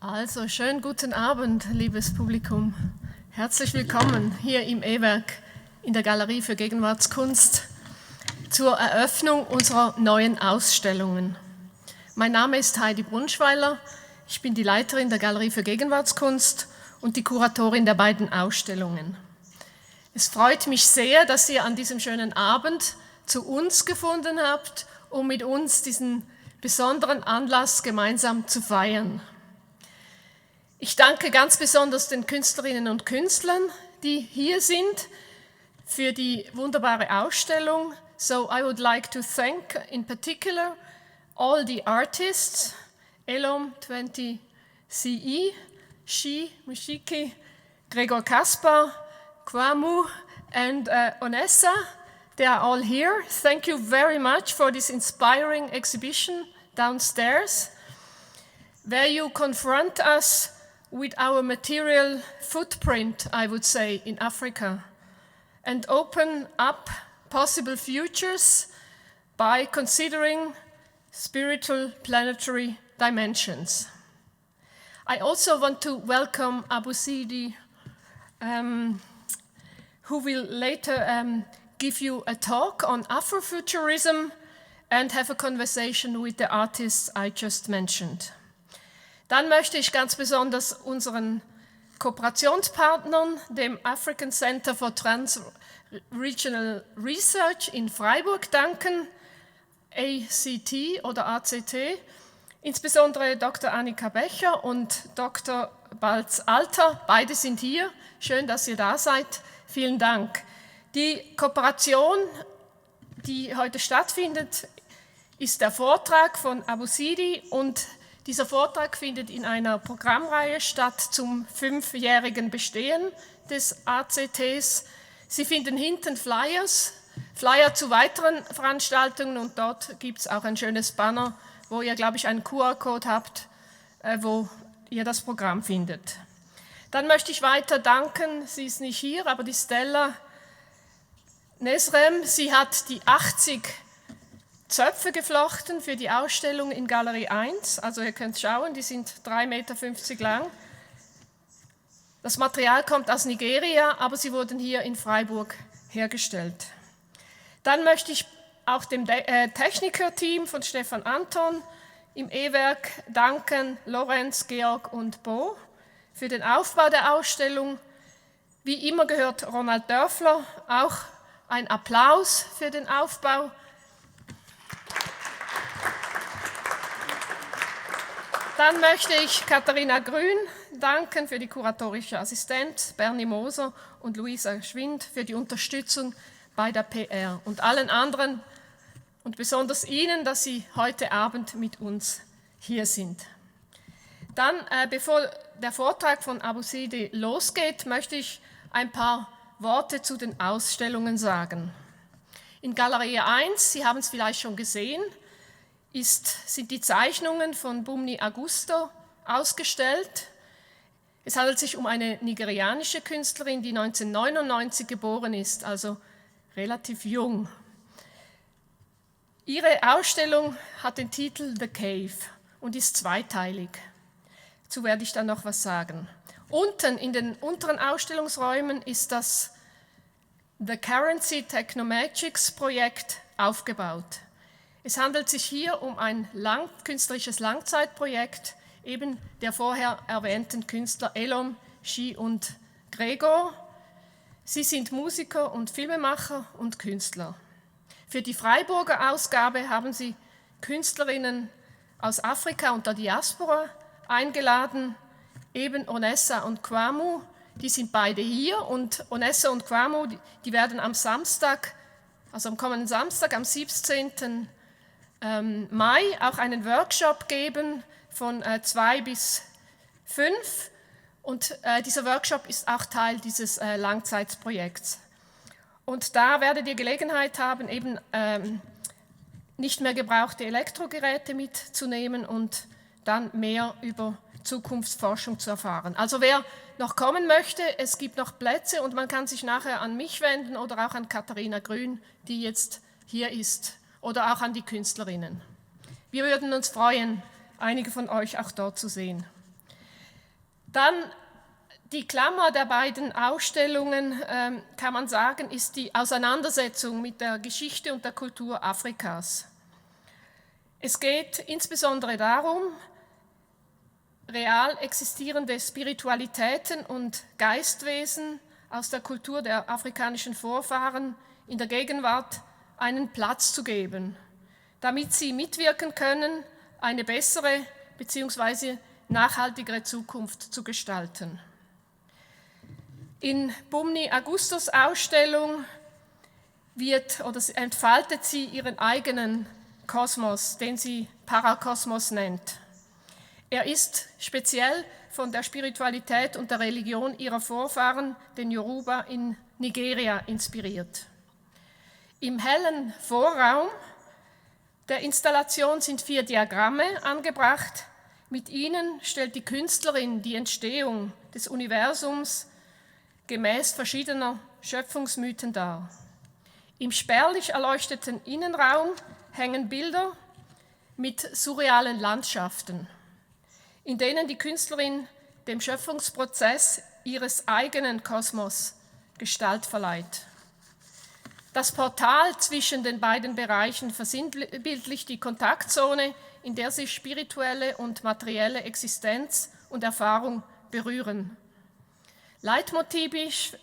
Also, schönen guten Abend, liebes Publikum. Herzlich willkommen hier im E-WERK in der Galerie für Gegenwartskunst zur Eröffnung unserer neuen Ausstellungen. Mein Name ist Heidi Brunnschweiler, ich bin die Leiterin der Galerie für Gegenwartskunst und die Kuratorin der beiden Ausstellungen. Es freut mich sehr, dass ihr an diesem schönen Abend zu uns gefunden habt, um mit uns diesen besonderen Anlass gemeinsam zu feiern. Ich danke ganz besonders den Künstlerinnen und Künstlern, die hier sind, für die wunderbare Ausstellung. So I would like to thank in particular all the artists, Elom 20 CE, Musquiqui, Gregor, Kasper, Kwamou and Onessa. They are all here. Thank you very much for this inspiring exhibition downstairs, where you confront us with our material footprint, I would say, in Africa, and open up possible futures by considering spiritual planetary dimensions. I also want to welcome Abosede, who will later give you a talk on Afrofuturism and have a conversation with the artists I just mentioned. Dann möchte ich ganz besonders unseren Kooperationspartnern, dem African Center for Transregional Research in Freiburg danken, ACT oder ACT, insbesondere Dr. Annika Becher und Dr. Balz Alter, beide sind hier. Schön, dass ihr da seid. Vielen Dank. Die Kooperation, die heute stattfindet, ist der Vortrag von Abosede und dieser Vortrag findet in einer Programmreihe statt zum 5-jährigen Bestehen des ACTs. Sie finden hinten Flyer zu weiteren Veranstaltungen und dort gibt es auch ein schönes Banner, wo ihr, glaube ich, einen QR-Code habt, wo ihr das Programm findet. Dann möchte ich weiter danken, sie ist nicht hier, aber die Stella Nesrem, sie hat die 80 Zöpfe geflochten für die Ausstellung in Galerie 1, also ihr könnt schauen, die sind 3,50 Meter lang. Das Material kommt aus Nigeria, aber sie wurden hier in Freiburg hergestellt. Dann möchte ich auch dem Techniker-Team von Stefan Anton im E-WERK danken, Lorenz, Georg und Bo, für den Aufbau der Ausstellung. Wie immer gehört Ronald Dörfler, auch ein Applaus für den Aufbau. Dann möchte ich Katharina Grün danken für die kuratorische Assistenz, Bernie Moser und Luisa Schwind für die Unterstützung bei der PR und allen anderen und besonders Ihnen, dass Sie heute Abend mit uns hier sind. Dann, bevor der Vortrag von Abosede losgeht, möchte ich ein paar Worte zu den Ausstellungen sagen. In Galerie 1, Sie haben es vielleicht schon gesehen, sind die Zeichnungen von Bunmi Agusto ausgestellt. Es handelt sich um eine nigerianische Künstlerin, die 1999 geboren ist, also relativ jung. Ihre Ausstellung hat den Titel The Cave und ist zweiteilig. Dazu werde ich dann noch was sagen. Unten in den unteren Ausstellungsräumen ist das The Currency tɛknoʊmædʒɪkɛs Projekt aufgebaut. Es handelt sich hier um ein künstlerisches Langzeitprojekt eben der vorher erwähnten Künstler Elom, und Gregor. Sie sind Musiker und Filmemacher und Künstler. Für die Freiburger Ausgabe haben sie Künstlerinnen aus Afrika und der Diaspora eingeladen, eben Onessa und Kwamou, die sind beide hier und Onessa und Kwamou, die werden am Samstag, also am kommenden Samstag, am 17. Mai auch einen Workshop geben von 2 bis 5 und dieser Workshop ist auch Teil dieses Langzeitprojekts. Und da werdet ihr Gelegenheit haben, eben nicht mehr gebrauchte Elektrogeräte mitzunehmen und dann mehr über Zukunftsforschung zu erfahren. Also wer noch kommen möchte, es gibt noch Plätze und man kann sich nachher an mich wenden oder auch an Katharina Grün, die jetzt hier ist, oder auch an die Künstlerinnen. Wir würden uns freuen, einige von euch auch dort zu sehen. Dann die Klammer der beiden Ausstellungen, kann man sagen, ist die Auseinandersetzung mit der Geschichte und der Kultur Afrikas. Es geht insbesondere darum, real existierende Spiritualitäten und Geistwesen aus der Kultur der afrikanischen Vorfahren in der Gegenwart einen Platz zu geben, damit sie mitwirken können, eine bessere bzw. nachhaltigere Zukunft zu gestalten. In Bunmi Agustos Ausstellung entfaltet sie ihren eigenen Kosmos, den sie Parakosmos nennt. Er ist speziell von der Spiritualität und der Religion ihrer Vorfahren, den Yoruba in Nigeria, inspiriert. Im hellen Vorraum der Installation sind 4 Diagramme angebracht. Mit ihnen stellt die Künstlerin die Entstehung des Universums gemäß verschiedener Schöpfungsmythen dar. Im spärlich erleuchteten Innenraum hängen Bilder mit surrealen Landschaften, in denen die Künstlerin dem Schöpfungsprozess ihres eigenen Kosmos Gestalt verleiht. Das Portal zwischen den beiden Bereichen versinnbildlicht die Kontaktzone, in der sich spirituelle und materielle Existenz und Erfahrung berühren. Leitmotivisch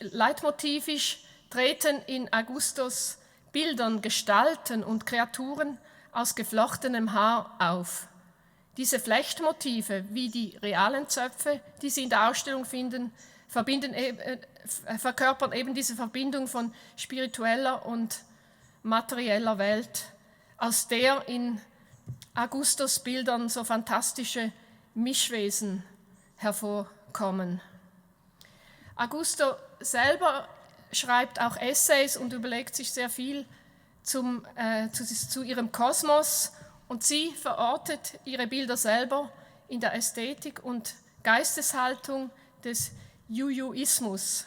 treten in Agustos Bildern Gestalten und Kreaturen aus geflochtenem Haar auf. Diese Flechtmotive, wie die realen Zöpfe, die Sie in der Ausstellung finden, verkörpern eben diese Verbindung von spiritueller und materieller Welt, aus der in Agustos Bildern so fantastische Mischwesen hervorkommen. Agusto selber schreibt auch Essays und überlegt sich sehr viel zu ihrem Kosmos, und sie verortet ihre Bilder selber in der Ästhetik und Geisteshaltung des Jujuismus.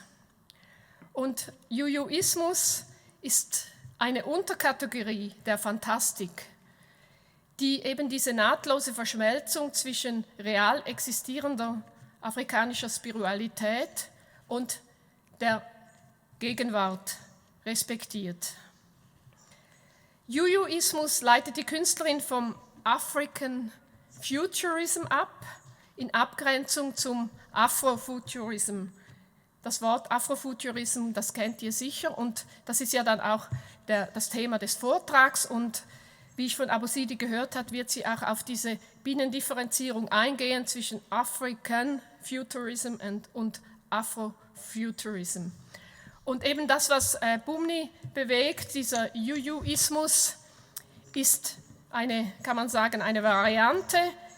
Und Jujuismus ist eine Unterkategorie der Fantastik, die eben diese nahtlose Verschmelzung zwischen real existierender afrikanischer Spiritualität und der Gegenwart respektiert. Jujuismus leitet die Künstlerin vom African Futurism ab, in Abgrenzung zum Afrofuturism. Das Wort Afrofuturism, das kennt ihr sicher, und das ist ja dann auch das Thema des Vortrags, und wie ich von Abosede gehört habe, wird sie auch auf diese Binnendifferenzierung eingehen zwischen African Futurism und Afrofuturism. Und eben das, was Bunmi bewegt, dieser Jujuismus, ist kann man sagen, eine Variante,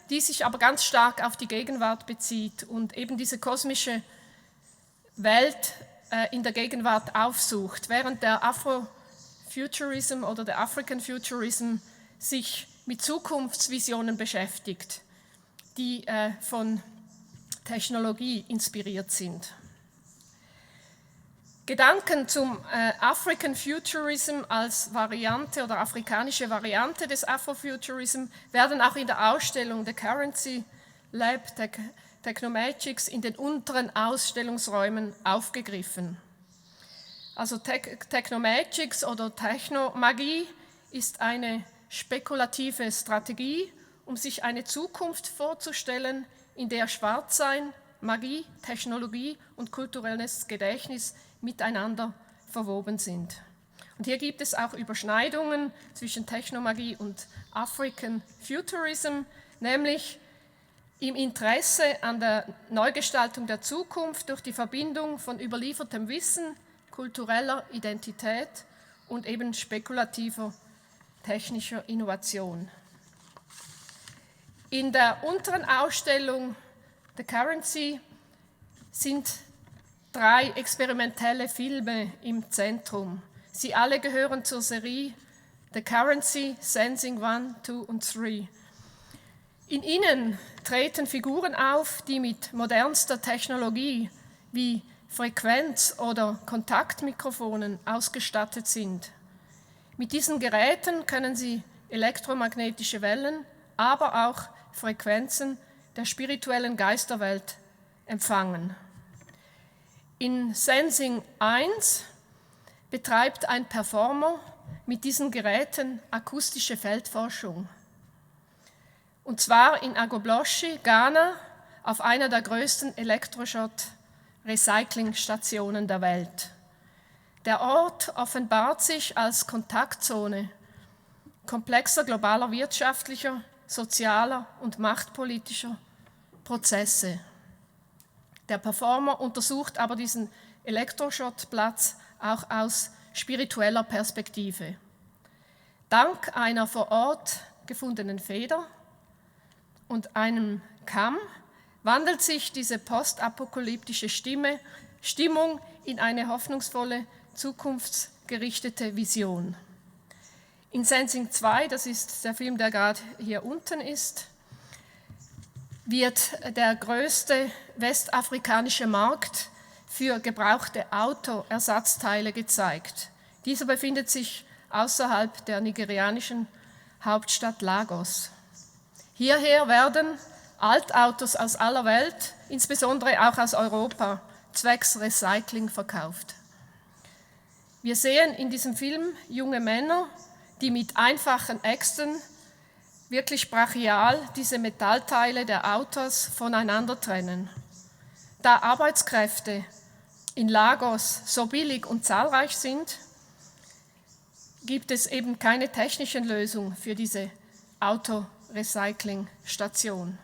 die sich aber ganz stark auf die Gegenwart bezieht und eben diese kosmische Welt in der Gegenwart aufsucht, während der Afrofuturism oder der African Futurism sich mit Zukunftsvisionen beschäftigt, die von Technologie inspiriert sind. Gedanken zum African Futurism als Variante oder afrikanische Variante des Afrofuturism werden auch in der Ausstellung The Currency Lab tɛknoʊmædʒɪkɛs in den unteren Ausstellungsräumen aufgegriffen. Also tɛknoʊmædʒɪkɛs oder Technomagie ist eine spekulative Strategie, um sich eine Zukunft vorzustellen, in der Schwarzsein, Magie, Technologie und kulturelles Gedächtnis miteinander verwoben sind. Und hier gibt es auch Überschneidungen zwischen Technomagie und African Futurism, nämlich im Interesse an der Neugestaltung der Zukunft durch die Verbindung von überliefertem Wissen, kultureller Identität und eben spekulativer technischer Innovation. In der unteren Ausstellung The Currency sind 3 experimentelle Filme im Zentrum. Sie alle gehören zur Serie The Currency, Sensing 1, 2 und 3. In ihnen treten Figuren auf, die mit modernster Technologie wie Frequenz- oder Kontaktmikrofonen ausgestattet sind. Mit diesen Geräten können sie elektromagnetische Wellen, aber auch Frequenzen der spirituellen Geisterwelt empfangen. In Sensing 1 betreibt ein Performer mit diesen Geräten akustische Feldforschung. Und zwar in Agbogbloshie, Ghana, auf einer der größten Elektroschrott-Recyclingstationen der Welt. Der Ort offenbart sich als Kontaktzone komplexer globaler wirtschaftlicher, sozialer und machtpolitischer Prozesse. Der Performer untersucht aber diesen Elektroschrottplatz auch aus spiritueller Perspektive. Dank einer vor Ort gefundenen Feder und einem Kamm wandelt sich diese postapokalyptische Stimmung in eine hoffnungsvolle, zukunftsgerichtete Vision. In Sensing 2, das ist der Film, der gerade hier unten ist, wird der größte westafrikanische Markt für gebrauchte Autoersatzteile gezeigt. Dieser befindet sich außerhalb der nigerianischen Hauptstadt Lagos. Hierher werden Altautos aus aller Welt, insbesondere auch aus Europa, zwecks Recycling verkauft. Wir sehen in diesem Film junge Männer, die mit einfachen Äxten wirklich brachial diese Metallteile der Autos voneinander trennen. Da Arbeitskräfte in Lagos so billig und zahlreich sind, gibt es eben keine technischen Lösungen für diese Autorecycling-Station.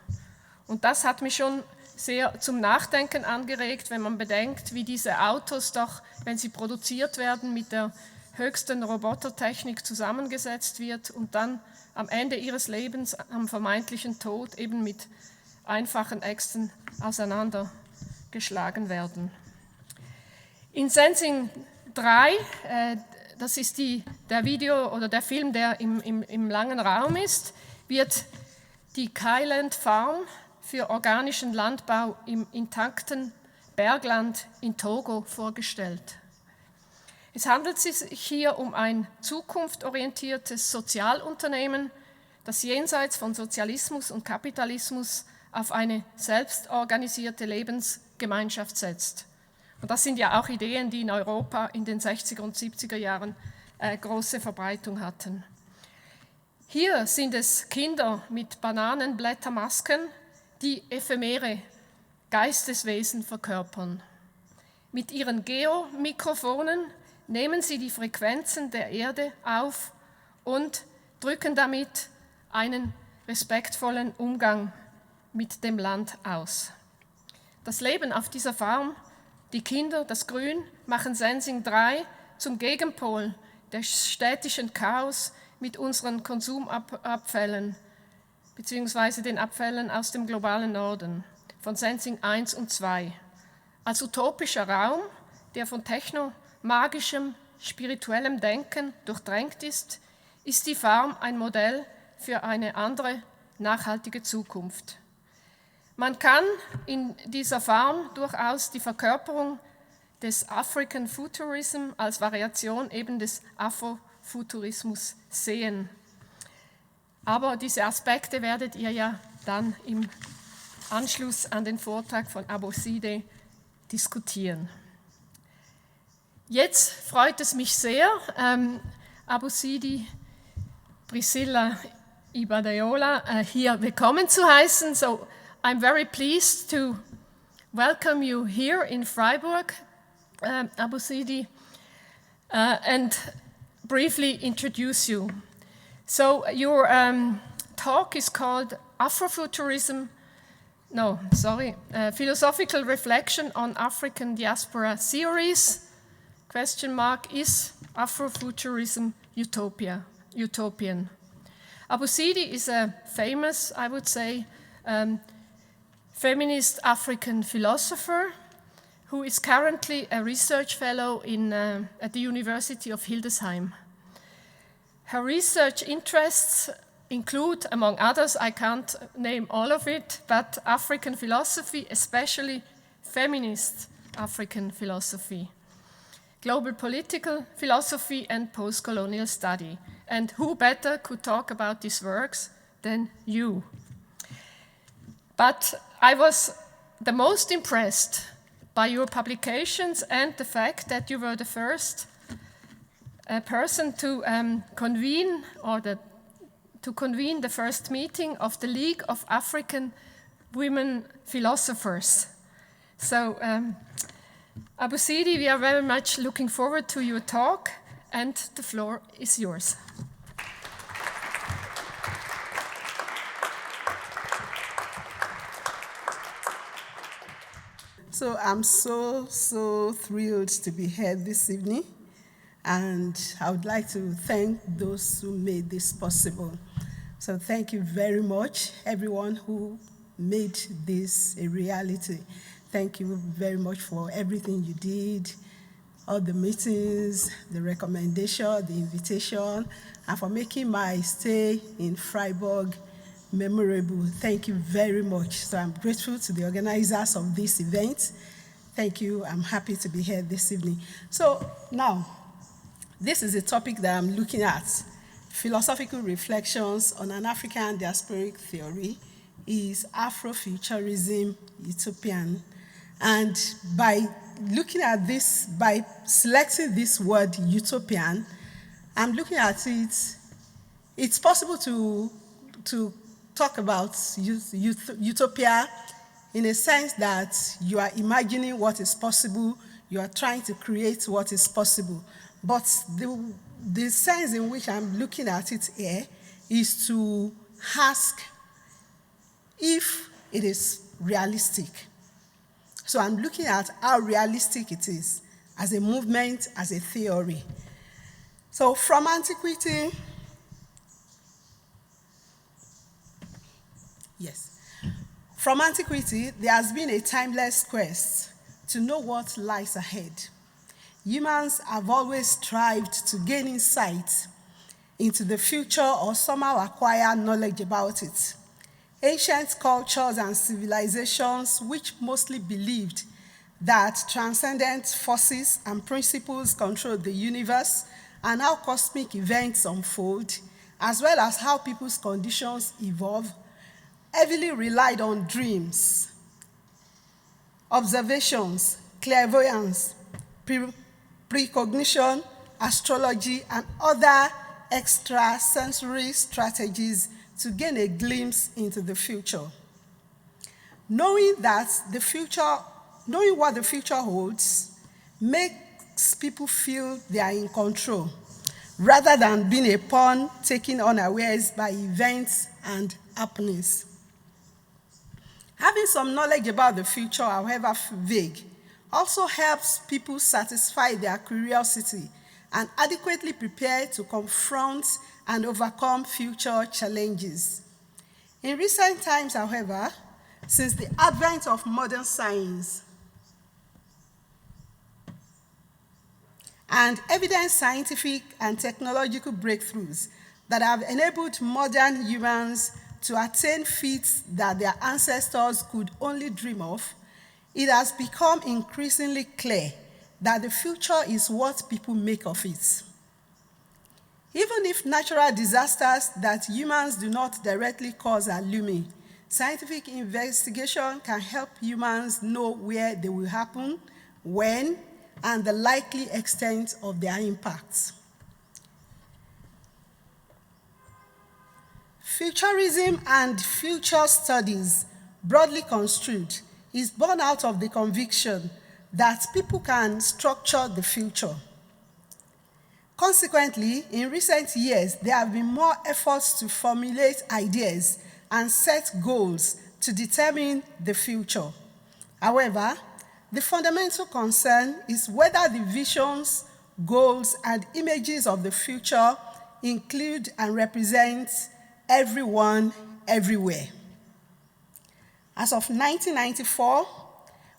Und das hat mich schon sehr zum Nachdenken angeregt, wenn man bedenkt, wie diese Autos doch, wenn sie produziert werden, mit der höchsten Robotertechnik zusammengesetzt wird und dann am Ende ihres Lebens, am vermeintlichen Tod, eben mit einfachen Äxten auseinandergeschlagen werden. In Sensing 3, das ist der Video oder der Film, der im langen Raum ist, wird die Kyland Farm für organischen Landbau im intakten Bergland in Togo vorgestellt. Es handelt sich hier um ein zukunftsorientiertes Sozialunternehmen, das jenseits von Sozialismus und Kapitalismus auf eine selbstorganisierte Lebensgemeinschaft setzt. Und das sind ja auch Ideen, die in Europa in den 60er und 70er Jahren große Verbreitung hatten. Hier sind es Kinder mit Bananenblättermasken, die ephemere Geisteswesen verkörpern. Mit ihren Geomikrofonen nehmen sie die Frequenzen der Erde auf und drücken damit einen respektvollen Umgang mit dem Land aus. Das Leben auf dieser Farm, die Kinder, das Grün, machen Sensing 3 zum Gegenpol des städtischen Chaos mit unseren Konsumabfällen beziehungsweise den Abfällen aus dem globalen Norden von Sensing 1 und 2. Als utopischer Raum, der von tɛknoʊmædʒɪkɛs, spirituellem Denken durchdrängt ist, ist die Farm ein Modell für eine andere, nachhaltige Zukunft. Man kann in dieser Farm durchaus die Verkörperung des African Futurism als Variation eben des Afrofuturismus sehen. Aber diese Aspekte werdet ihr ja dann im Anschluss an den Vortrag von Abosede diskutieren. Jetzt freut es mich sehr, Abosede Priscilla Ipadeola hier willkommen zu heißen. So I'm very pleased to welcome you here in Freiburg, Abosede, and briefly introduce you. So your talk is called Afrofuturism, Philosophical Reflection on African Diaspora Theories, ? Is Afrofuturism Utopian? Abosede is a famous, I would say, feminist African philosopher who is currently a research fellow at the University of Hildesheim. Her research interests include, among others, I can't name all of it, but African philosophy, especially feminist African philosophy, global political philosophy and post-colonial study. And who better could talk about these works than you? But I was the most impressed by your publications and the fact that you were the first person to convene the first meeting of the League of African Women Philosophers. So, Abosede, we are very much looking forward to your talk, and the floor is yours. So I'm so thrilled to be here this evening, and I would like to thank those who made this possible. So thank you very much, everyone who made this a reality. Thank you very much for everything you did, all the meetings, the recommendation, the invitation, and for making my stay in Freiburg memorable. Thank you very much. So I'm grateful to the organizers of this event. Thank you. I'm happy to be here this evening. So now, this is a topic that I'm looking at. Philosophical reflections on an African diasporic theory is Afrofuturism, Utopian. And by looking at this, by selecting this word utopian, I'm looking at it, it's possible to talk about utopia in a sense that you are imagining what is possible, you are trying to create what is possible. But the sense in which I'm looking at it here is to ask if it is realistic. So I'm looking at how realistic it is as a movement, as a theory. So from antiquity, From antiquity, there has been a timeless quest to know what lies ahead. Humans have always strived to gain insight into the future or somehow acquire knowledge about it. Ancient cultures and civilizations, which mostly believed that transcendent forces and principles control the universe and how cosmic events unfold, as well as how people's conditions evolve, heavily relied on dreams, observations, clairvoyance, precognition, astrology, and other extrasensory strategies to gain a glimpse into the future. Knowing what the future holds makes people feel they are in control, rather than being a pawn taken unawares by events and happenings. Having some knowledge about the future, however vague, also helps people satisfy their curiosity and adequately prepare to confront and overcome future challenges. In recent times, however, since the advent of modern science and evident scientific and technological breakthroughs that have enabled modern humans to attain feats that their ancestors could only dream of, it has become increasingly clear that the future is what people make of it. Even if natural disasters that humans do not directly cause are looming, scientific investigation can help humans know where they will happen, when, and the likely extent of their impacts. Futurism and future studies, broadly construed, is born out of the conviction that people can structure the future. Consequently, in recent years, there have been more efforts to formulate ideas and set goals to determine the future. However, the fundamental concern is whether the visions, goals, and images of the future include and represent everyone, everywhere. As of 1994,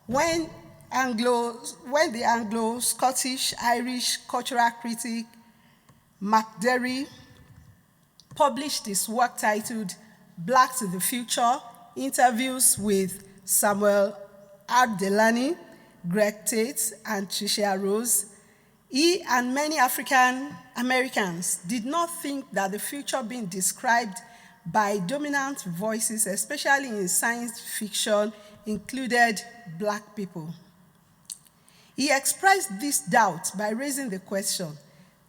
when the Anglo-Scottish-Irish cultural critic Mark Derry published his work titled Black to the Future, Interviews with Samuel R. Delany, Greg Tate, and Tricia Rose, he and many African Americans did not think that the future being described by dominant voices, especially in science fiction, included Black people. He expressed this doubt by raising the question,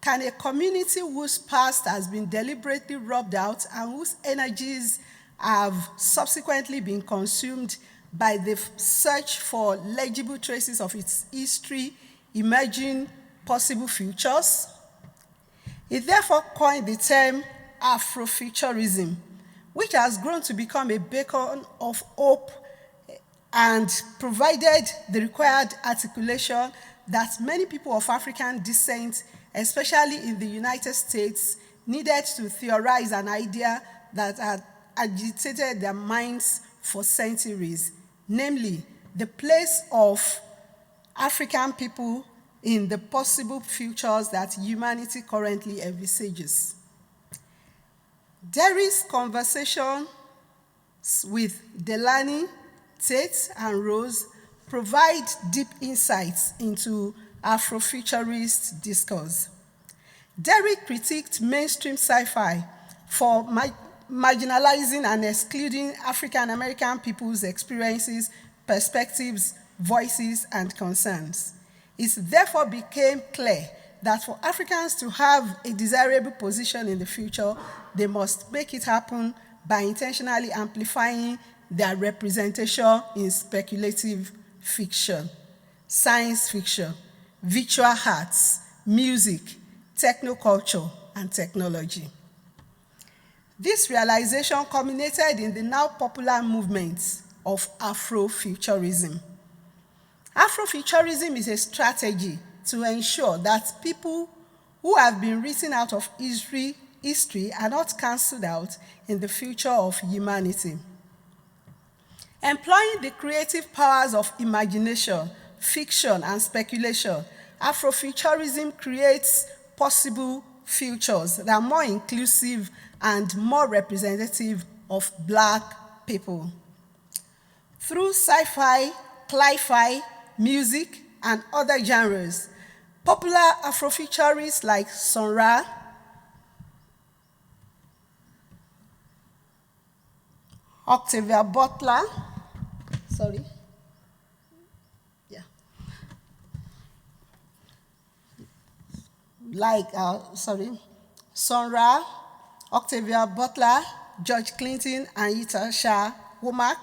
can a community whose past has been deliberately rubbed out and whose energies have subsequently been consumed by the search for legible traces of its history, imagine possible futures? He therefore coined the term Afrofuturism, which has grown to become a beacon of hope and provided the required articulation that many people of African descent, especially in the United States, needed to theorize an idea that had agitated their minds for centuries, namely the place of African people in the possible futures that humanity currently envisages. Derry's conversations with Delany, Tate, and Rose provide deep insights into Afrofuturist discourse. Derry critiqued mainstream sci-fi for marginalizing and excluding African American people's experiences, perspectives, voices, and concerns. It therefore became clear that for Africans to have a desirable position in the future, they must make it happen by intentionally amplifying their representation in speculative fiction, science fiction, visual arts, music, technoculture, and technology. This realization culminated in the now popular movement of Afrofuturism. Afrofuturism is a strategy to ensure that people who have been written out of history are not cancelled out in the future of humanity. Employing the creative powers of imagination, fiction, and speculation, Afrofuturism creates possible futures that are more inclusive and more representative of Black people. Through sci-fi, cli-fi, music, and other genres, popular Afrofuturists like Sun Ra, Octavia Butler, Sun Ra, Octavia Butler, George Clinton, and Yitasha Womack,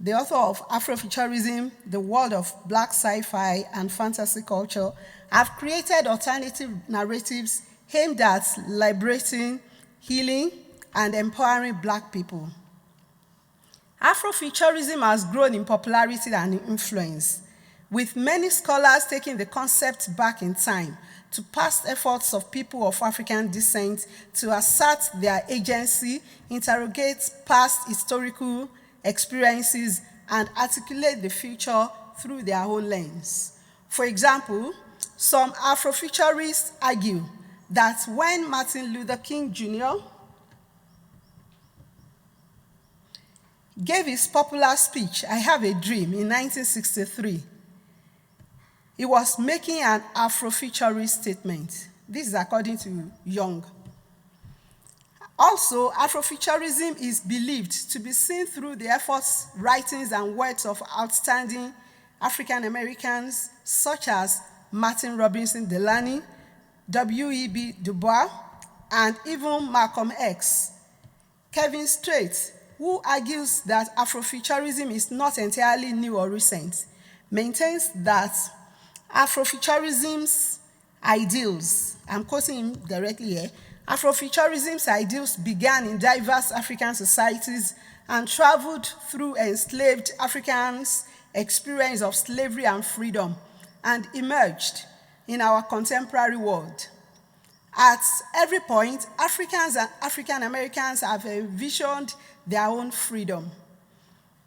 the author of Afrofuturism, The World of Black Sci-Fi and Fantasy Culture, have created alternative narratives aimed at liberating, healing, and empowering Black people. Afrofuturism has grown in popularity and influence, with many scholars taking the concept back in time to past efforts of people of African descent to assert their agency, interrogate past historical experiences, and articulate the future through their own lens. For example, some Afrofuturists argue that when Martin Luther King Jr. gave his popular speech, I Have a Dream, in 1963, he was making an Afrofuturist statement. This is according to Young. Also, Afrofuturism is believed to be seen through the efforts, writings, and works of outstanding African Americans such as Martin Robinson Delany, W.E.B. Du Bois, and even Malcolm X. Kevin Strait, who argues that Afrofuturism is not entirely new or recent, maintains that Afrofuturism's ideals, I'm quoting him directly here, Afrofuturism's ideals began in diverse African societies and traveled through enslaved Africans' experience of slavery and freedom and emerged in our contemporary world. At every point, Africans and African Americans have envisioned their own freedom,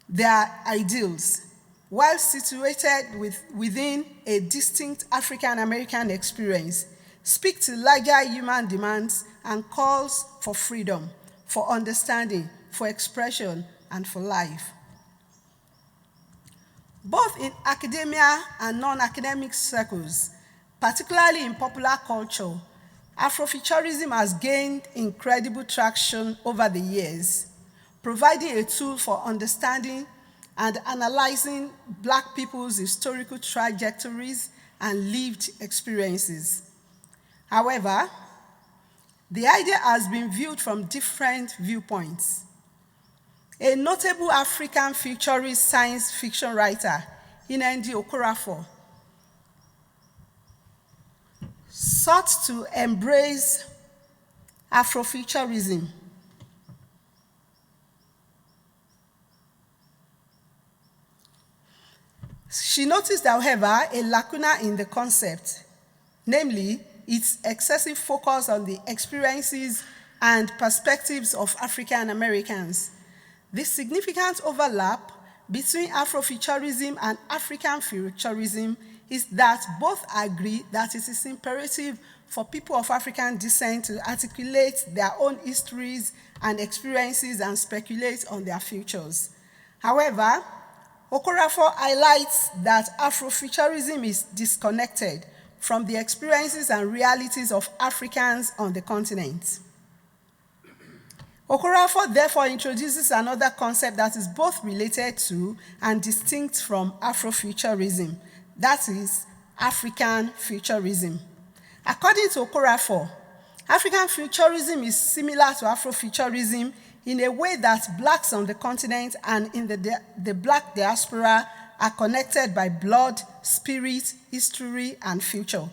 their ideals, while situated within a distinct African American experience, speak to larger human demands and calls for freedom, for understanding, for expression, and for life. Both in academia and non-academic circles, particularly in popular culture, Afrofuturism has gained incredible traction over the years, providing a tool for understanding and analyzing Black people's historical trajectories and lived experiences. However, the idea has been viewed from different viewpoints. A notable African futurist science fiction writer, Nnamdi Okorafor, sought to embrace Afrofuturism. She noticed, however, a lacuna in the concept, namely its excessive focus on the experiences and perspectives of African Americans. The significant overlap between Afrofuturism and African futurism is that both agree that it is imperative for people of African descent to articulate their own histories and experiences and speculate on their futures. However, Okorafor highlights that Afrofuturism is disconnected from the experiences and realities of Africans on the continent. Okorafor therefore introduces another concept that is both related to and distinct from Afrofuturism, that is, African futurism. According to Okorafor, African futurism is similar to Afrofuturism in a way that Blacks on the continent and in the Black diaspora are connected by blood, spirit, history, and future.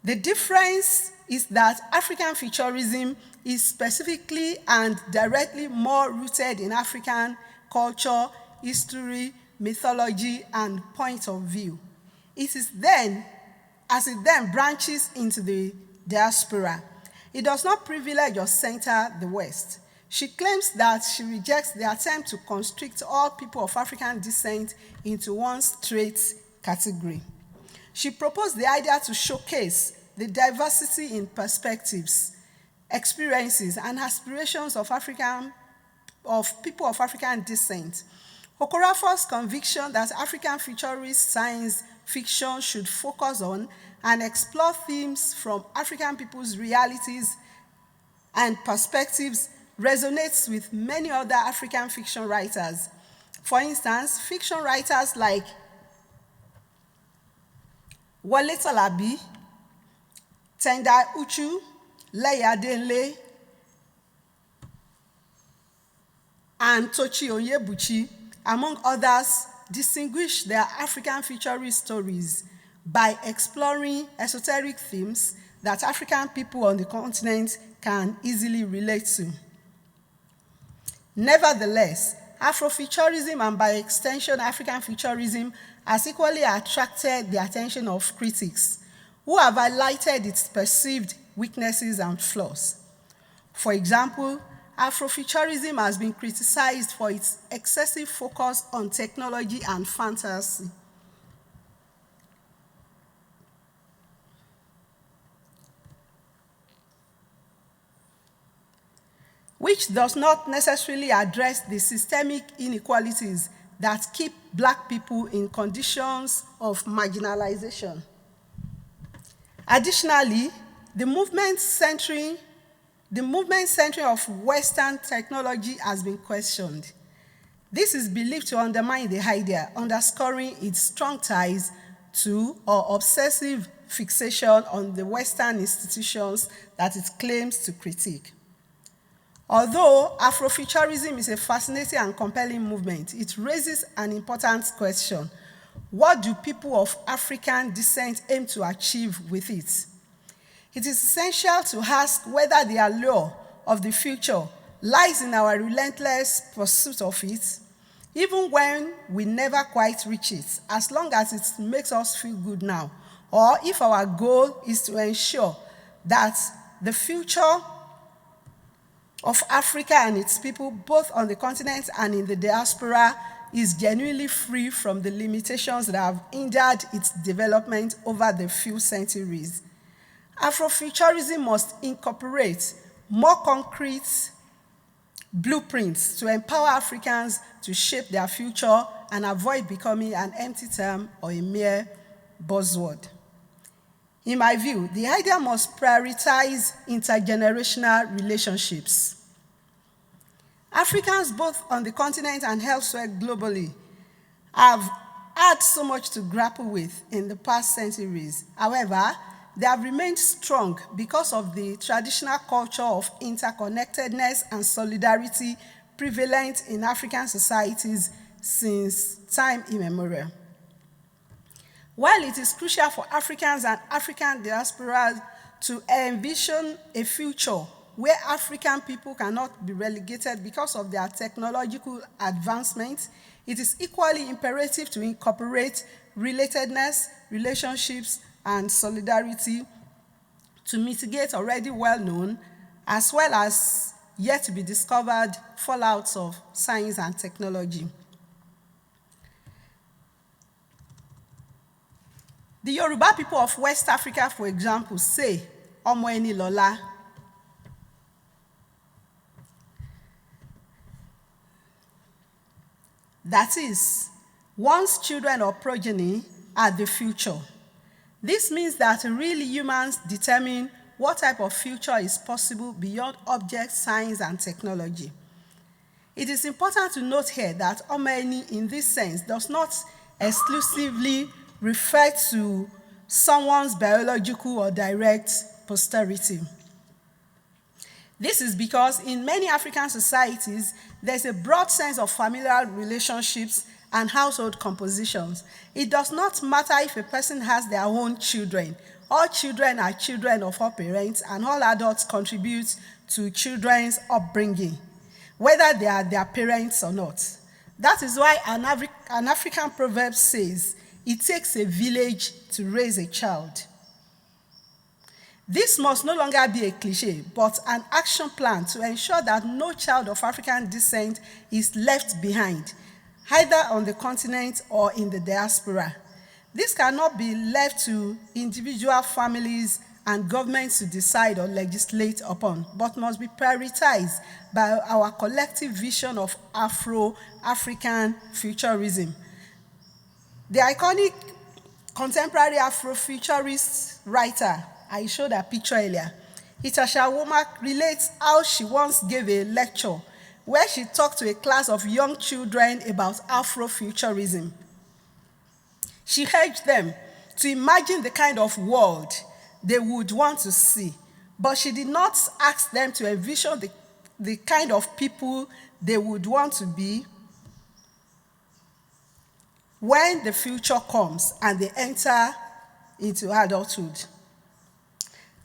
The difference is that African futurism is specifically and directly more rooted in African culture, history, mythology, and point of view. It then branches into the diaspora. It does not privilege or center the West. She claims that she rejects the attempt to constrict all people of African descent into one straight category. She proposed the idea to showcase the diversity in perspectives, experiences, and aspirations of people of African descent. Okorafor's conviction that African futurist science fiction should focus on and explore themes from African people's realities and perspectives resonates with many other African fiction writers. For instance, fiction writers like Wale Talabi, Tendai Uchu, Leia Denle, and Tochi Onyebuchi, among others, distinguish their African futurist stories by exploring esoteric themes that African people on the continent can easily relate to. Nevertheless, Afrofuturism and by extension African futurism has equally attracted the attention of critics who have highlighted its perceived weaknesses and flaws. For example, Afrofuturism has been criticized for its excessive focus on technology and fantasy. Which does not necessarily address the systemic inequalities that keep Black people in conditions of marginalization. Additionally, the movement centering of Western technology has been questioned. This is believed to undermine the idea, underscoring its strong ties to or obsessive fixation on the Western institutions that it claims to critique. Although Afrofuturism is a fascinating and compelling movement, it raises an important question. What do people of African descent aim to achieve with it? It is essential to ask whether the allure of the future lies in our relentless pursuit of it, even when we never quite reach it, as long as it makes us feel good now, or if our goal is to ensure that the future of Africa and its people, both on the continent and in the diaspora, is genuinely free from the limitations that have hindered its development over the few centuries. Afrofuturism must incorporate more concrete blueprints to empower Africans to shape their future and avoid becoming an empty term or a mere buzzword. In my view, the idea must prioritize intergenerational relationships. Africans, both on the continent and elsewhere globally, have had so much to grapple with in the past centuries. However, they have remained strong because of the traditional culture of interconnectedness and solidarity prevalent in African societies since time immemorial. While it is crucial for Africans and African diasporas to envision a future where African people cannot be relegated because of their technological advancements, it is equally imperative to incorporate relatedness, relationships, and solidarity to mitigate already well-known, as well as yet to be discovered, fallouts of science and technology. The Yoruba people of West Africa, for example, say, "Ọmọ ẹni lọ́lá." That is, one's children or progeny are the future. This means that real humans determine what type of future is possible beyond objects, science, and technology. It is important to note here that ọmọ ẹni in this sense does not exclusively refer to someone's biological or direct posterity. This is because in many African societies, there's a broad sense of familial relationships and household compositions. It does not matter if a person has their own children. All children are children of all parents, and all adults contribute to children's upbringing, whether they are their parents or not. That is why an African proverb says, "It takes a village to raise a child." This must no longer be a cliché, but an action plan to ensure that no child of African descent is left behind, either on the continent or in the diaspora. This cannot be left to individual families and governments to decide or legislate upon, but must be prioritized by our collective vision of Afro-African futurism. The iconic contemporary Afrofuturist writer, I showed a picture earlier, Itasha Womack, relates how she once gave a lecture where she talked to a class of young children about Afrofuturism. She urged them to imagine the kind of world they would want to see, but she did not ask them to envision the kind of people they would want to be when the future comes and they enter into adulthood.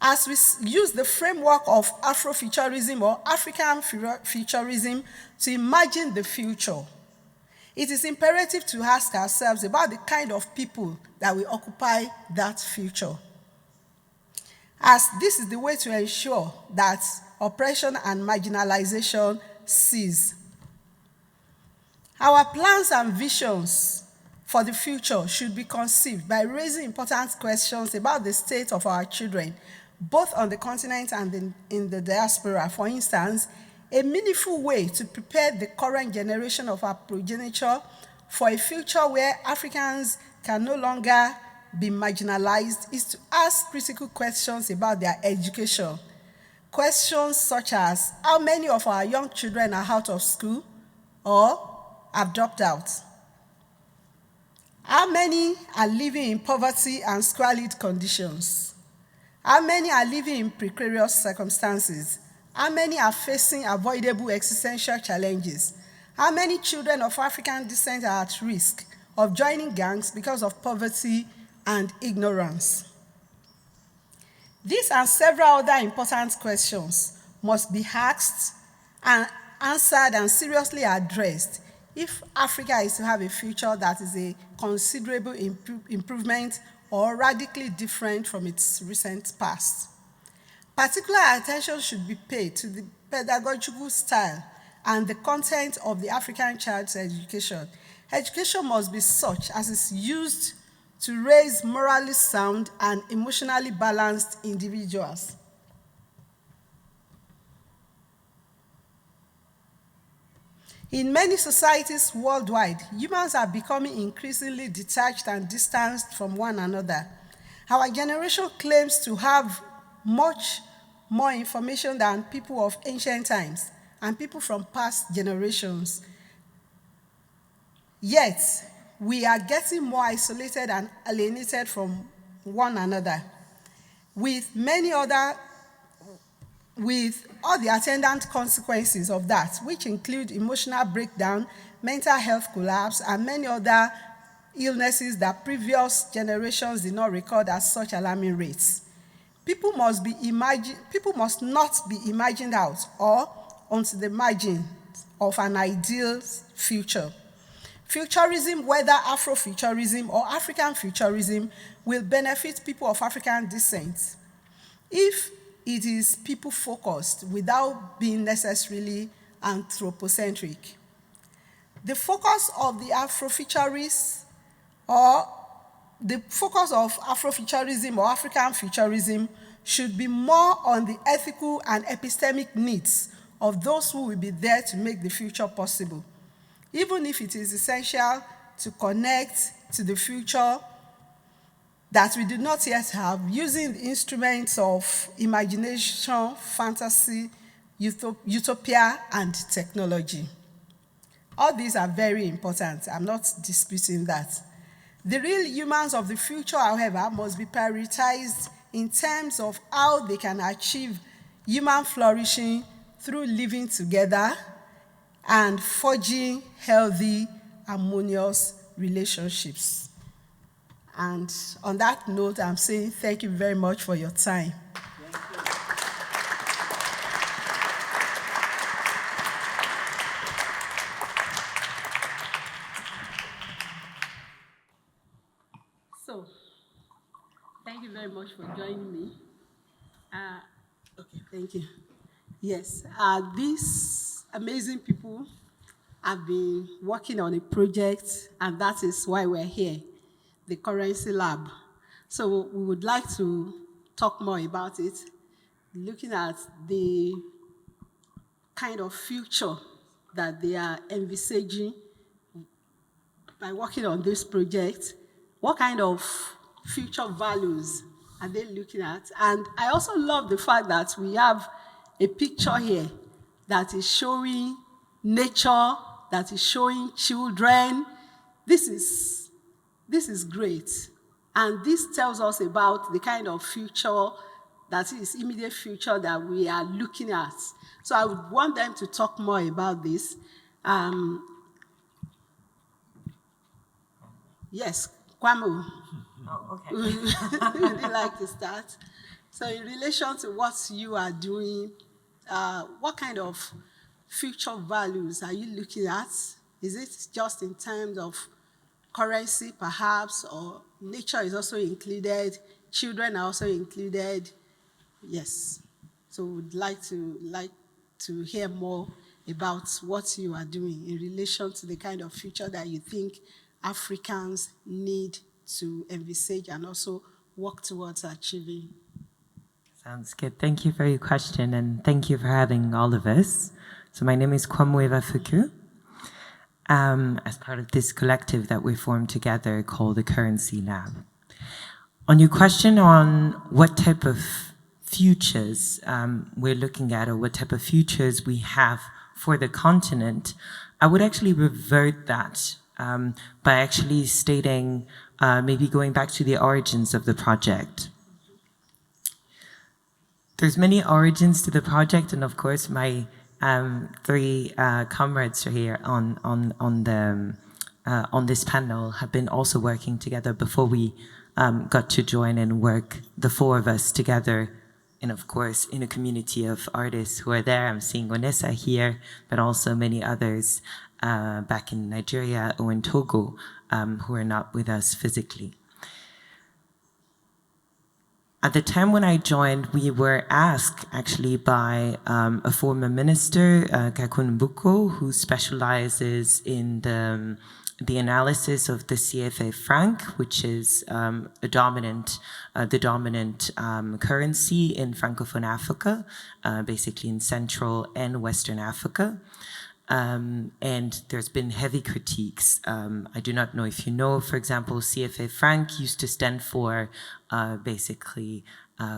As we use the framework of Afrofuturism or African futurism to imagine the future, it is imperative to ask ourselves about the kind of people that will occupy that future, as this is the way to ensure that oppression and marginalization cease. Our plans and visions for the future should be conceived by raising important questions about the state of our children, both on the continent and in the diaspora. For instance, a meaningful way to prepare the current generation of our progenitor for a future where Africans can no longer be marginalized is to ask critical questions about their education. Questions such as, how many of our young children are out of school or have dropped out? How many are living in poverty and squalid conditions? How many are living in precarious circumstances? How many are facing avoidable existential challenges? How many children of African descent are at risk of joining gangs because of poverty and ignorance? These and several other important questions must be asked and answered and seriously addressed if Africa is to have a future that is a considerable improvement or radically different from its recent past. Particular attention should be paid to the pedagogical style and the content of the African child's education. Education must be such as is used to raise morally sound and emotionally balanced individuals. In many societies worldwide, humans are becoming increasingly detached and distanced from one another. Our generation claims to have much more information than people of ancient times. and people from past generations. Yet, we are getting more isolated and alienated from one another, with all the attendant consequences of that, which include emotional breakdown, mental health collapse, and many other illnesses that previous generations did not record at such alarming rates. People must not be imagined out or onto the margin of an ideal future. Futurism, whether Afrofuturism or African futurism, will benefit people of African descent if it is people-focused without being necessarily anthropocentric. The focus of the Afrofuturists, or the focus of Afrofuturism or African futurism, should be more on the ethical and epistemic needs of those who will be there to make the future possible, even if it is essential to connect to the future that we do not yet have, using the instruments of imagination, fantasy, utopia, and technology. All these are very important. I'm not disputing that. The real humans of the future, however, must be prioritized in terms of how they can achieve human flourishing through living together and forging healthy, harmonious relationships. And on that note, I'm saying thank you very much for your time. So, thank you very much for joining me. Okay, thank you. Yes, these amazing people have been working on a project, and that is why we're here, the Currency Lab. So we would like to talk more about it, looking at the kind of future that they are envisaging by working on this project. What kind of future values are they looking at? And I also love the fact that we have a picture here that is showing nature, that is showing children. This is great. And this tells us about the kind of future, that is immediate future, that we are looking at. So I would want them to talk more about this. Yes, Kwamou. Oh, okay. Would you like to start? So in relation to what you are doing, what kind of future values are you looking at? Is it just in terms of currency, perhaps, or nature is also included, children are also included? Yes. So we'd like to hear more about what you are doing in relation to the kind of future that you think Africans need to envisage and also work towards achieving. Sounds good. Thank you for your question, and thank you for having all of us. So my name is Kwamou Feukeu. As part of this collective that we formed together called the Currency Lab. On your question on what type of futures we're looking at, or what type of futures we have for the continent, I would actually revert that by actually stating, maybe going back to the origins of the project. There's many origins to the project, and of course my three comrades here on this panel have been also working together before we got to join and work, the four of us together, and of course in a community of artists who are there. I'm seeing Onessa here, but also many others back in Nigeria or in Togo who are not with us physically. At the time when I joined, we were asked actually by a former minister, Kakunbuko, who specializes in the analysis of the CFA franc, which is the dominant currency in Francophone Africa, basically in Central and Western Africa. And there's been heavy critiques. I do not know if you know, for example, CFA franc used to stand for basically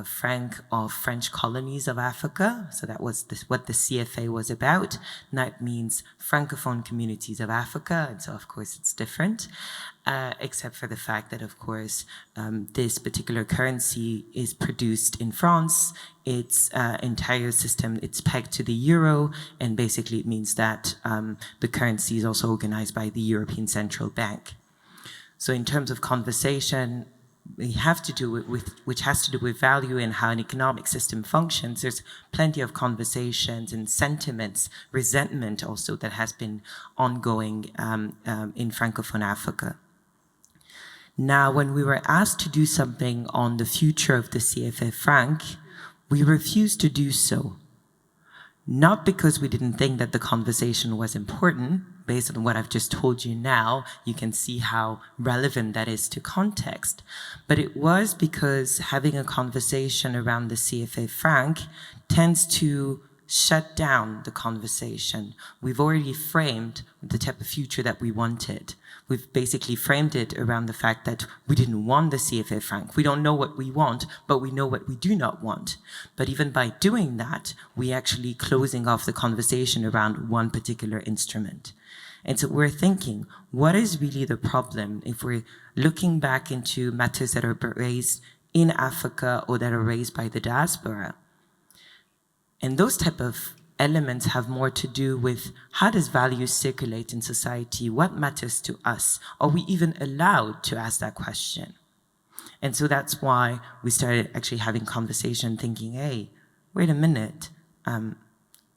franc of French colonies of Africa. So that was what the CFA was about. Now it means Francophone communities of Africa. And so, of course, it's different, except for the fact that, of course, this particular currency is produced in France. Its entire system, it's pegged to the euro. And basically, it means that the currency is also organized by the European Central Bank. So in terms of conversation, which has to do with value and how an economic system functions, there's plenty of conversations and sentiments, resentment also that has been ongoing in Francophone Africa. Now, when we were asked to do something on the future of the CFA franc, we refused to do so. Not because we didn't think that the conversation was important. Based on what I've just told you now, you can see how relevant that is to context. But it was because having a conversation around the CFA franc tends to shut down the conversation. We've already framed the type of future that we wanted. We've basically framed it around the fact that we didn't want the CFA franc. We don't know what we want, but we know what we do not want. But even by doing that, we're actually closing off the conversation around one particular instrument. And so we're thinking, what is really the problem if we're looking back into matters that are raised in Africa or that are raised by the diaspora? And those type of elements have more to do with how does value circulate in society? What matters to us? Are we even allowed to ask that question? And so that's why we started actually having conversation thinking, hey, wait a minute.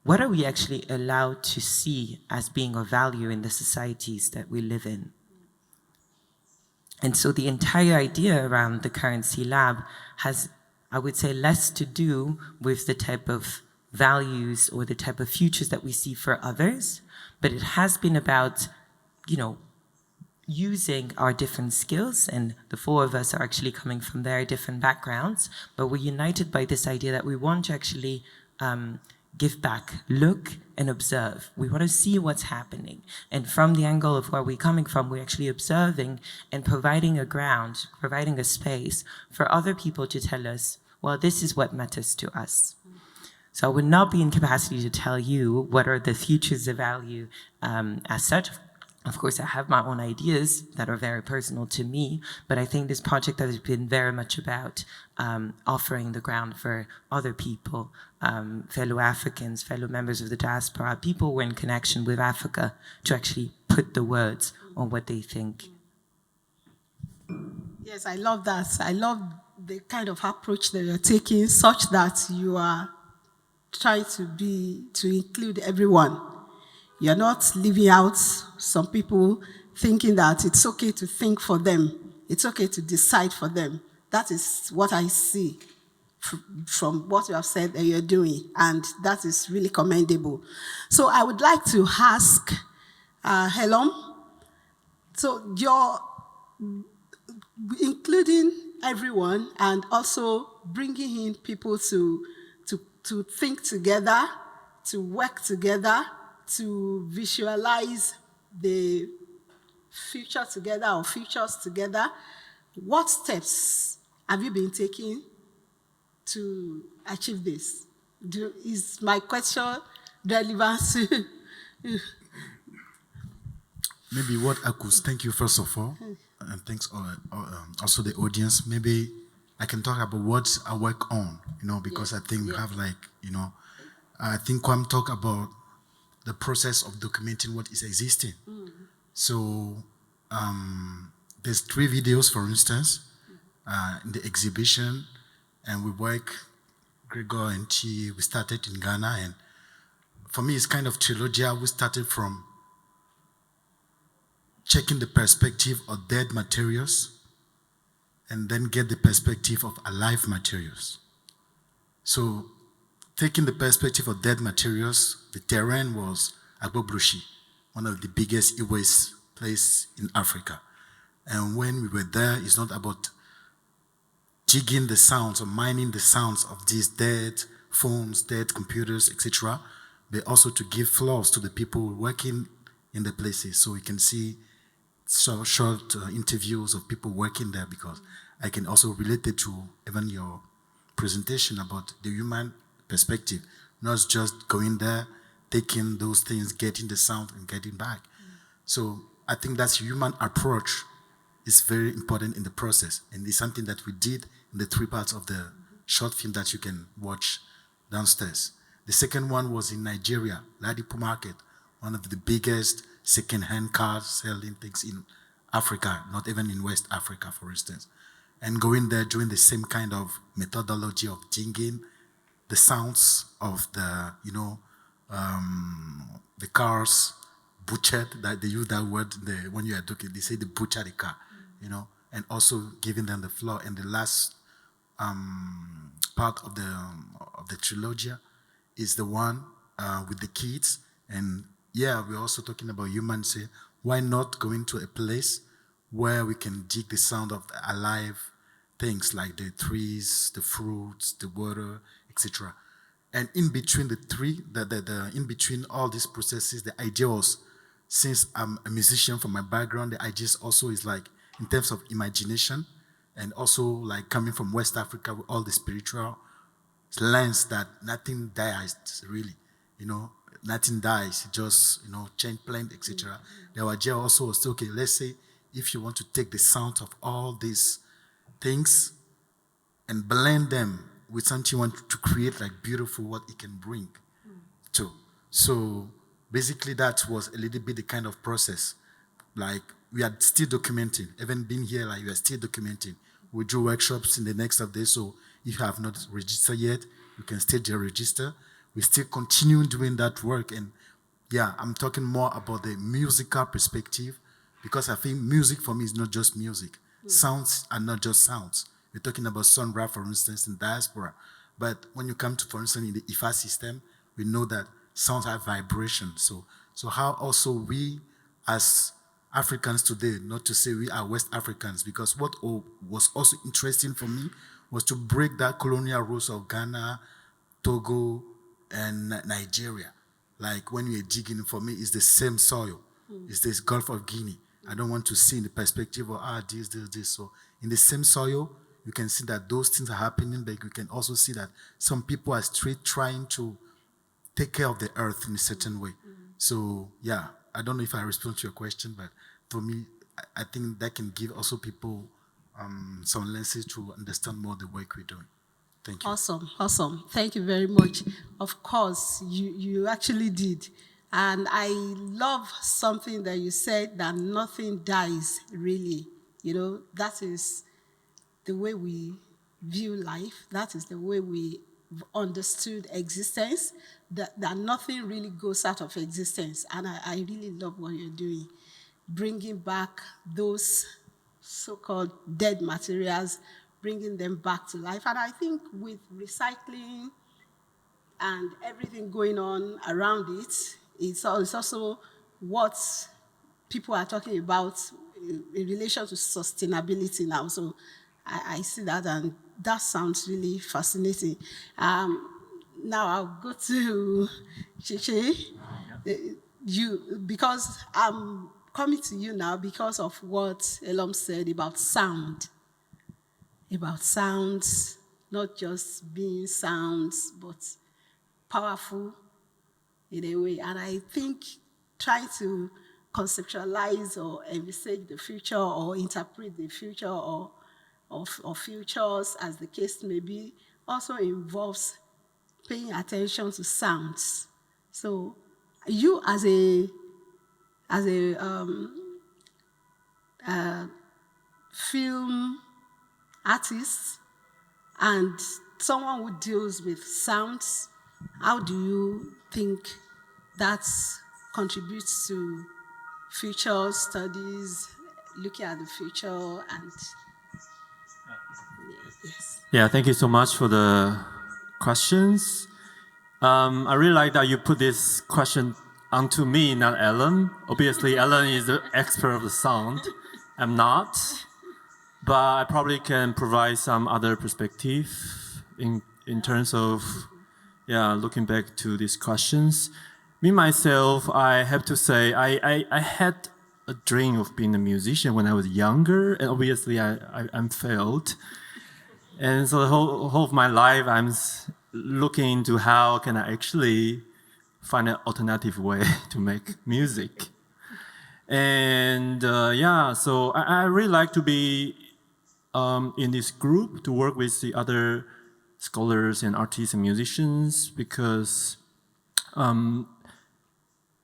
What are we actually allowed to see as being of value in the societies that we live in? And so the entire idea around the Currency Lab has, I would say, less to do with the type of values or the type of futures that we see for others, but it has been about, using our different skills, and the four of us are actually coming from very different backgrounds, but we're united by this idea that we want to actually give back, look and observe. We want to see what's happening. And from the angle of where we're coming from, we're actually observing and providing a ground, providing a space for other people to tell us, well, this is what matters to us. So I would not be in capacity to tell you what are the futures of value as such. Of course, I have my own ideas that are very personal to me, but I think this project has been very much about offering the ground for other people, fellow Africans, fellow members of the diaspora, people who are in connection with Africa, to actually put the words on what they think. Yes, I love that. I love the kind of approach that you're taking, such that you are trying to include everyone. You're not leaving out some people, thinking that it's okay to think for them. It's okay to decide for them. That is what I see from what you have said that you're doing, and that is really commendable. So I would like to ask Elom, so you're including everyone and also bringing in people to think together, to work together, to visualize the future together or futures together. What steps have you been taking to achieve this? Is my question relevant? Maybe what I could, thank you first of all, and thanks also the audience. Maybe I can talk about what I work on, because I think we have I think Kwamou talk about the process of documenting what is existing. So there's 3 videos, for instance, in the exhibition, and we work, Gregor and Chi, we started in Ghana, and for me it's kind of trilogy. We started from checking the perspective of dead materials, and then get the perspective of alive materials. So taking the perspective of dead materials, the terrain was Agusto, one of the biggest e-waste places in Africa. And when we were there, it's not about jigging the sounds or mining the sounds of these dead phones, dead computers, etc., but also to give floors to the people working in the places. So we can see short interviews of people working there, because I can also relate it to even your presentation about the human perspective, not just going there, taking those things, getting the sound and getting back. So I think that's human approach is very important in the process, and it's something that we did in the 3 parts of the short film that you can watch downstairs. The second one was in Nigeria, Ladipo Market, one of the biggest second-hand cars selling things in Africa, not even in West Africa, for instance. And going there doing the same kind of methodology of digging the sounds of the, the cars butchered, that they use that word when you are talking, they say they butcher the car, and also giving them the floor. And the last part of the trilogy is the one with the kids. And yeah, we're also talking about humans. Say, why not going to a place where we can dig the sound of the alive things like the trees, the fruits, the water, etc. And in between the three, in between all these processes, the idea was, since I'm a musician from my background, the idea also is like in terms of imagination, and also like coming from West Africa with all the spiritual lens that nothing dies really, nothing dies, just change plant, etc. The idea also was, okay, let's say if you want to take the sound of all these things and blend them with something you want to create like beautiful, what it can bring to. So basically that was a little bit the kind of process. Like we are still documenting, even being here, like we are still documenting. We do workshops in the next of days, so if you have not registered yet, you can still register. We still continue doing that work, and yeah, I'm talking more about the musical perspective, because I think music for me is not just music. Sounds are not just sounds. We're talking about Sonra, for instance, in Diaspora. But when you come to, for instance, in the IFA system, we know that sounds have vibration. So how also we, as Africans today, not to say we are West Africans, because what was also interesting for me was to break that colonial rules of Ghana, Togo, and Nigeria. Like when you're digging, for me, it's the same soil. It's this Gulf of Guinea. I don't want to see in the perspective of, this. So in the same soil, you can see that those things are happening, but you can also see that some people are straight trying to take care of the earth in a certain way. So yeah, I don't know if I respond to your question, but for me, I think that can give also people some lenses to understand more the work we're doing. Thank you. Awesome. Thank you very much. Of course, you actually did. And I love something that you said, that nothing dies, really. That is the way we view life. That is the way we understood existence, that nothing really goes out of existence. And I really love what you're doing, bringing back those so-called dead materials, bringing them back to life. And I think with recycling and everything going on around it, it's also what people are talking about in relation to sustainability now. So I see that, and that sounds really fascinating. Now I'll go to Chiche. Because I'm coming to you now because of what Elom said about sound. About sounds, not just being sounds, but powerful in a way. And I think trying to conceptualize or envisage the future or interpret the future or futures, as the case may be, also involves paying attention to sounds. So you as a film artist and someone who deals with sounds, how do you think that contributes to future studies, looking at the future? And yes. Yeah, thank you so much for the questions. I really like that you put this question onto me, not Ellen. Obviously, Ellen is the expert of the sound. I'm not. But I probably can provide some other perspective in terms of, looking back to these questions. Me, myself, I have to say, I had a dream of being a musician when I was younger, and obviously I failed. And so the whole of my life, I'm looking into how can I actually find an alternative way to make music. And yeah, so I really like to be in this group, to work with the other scholars and artists and musicians, because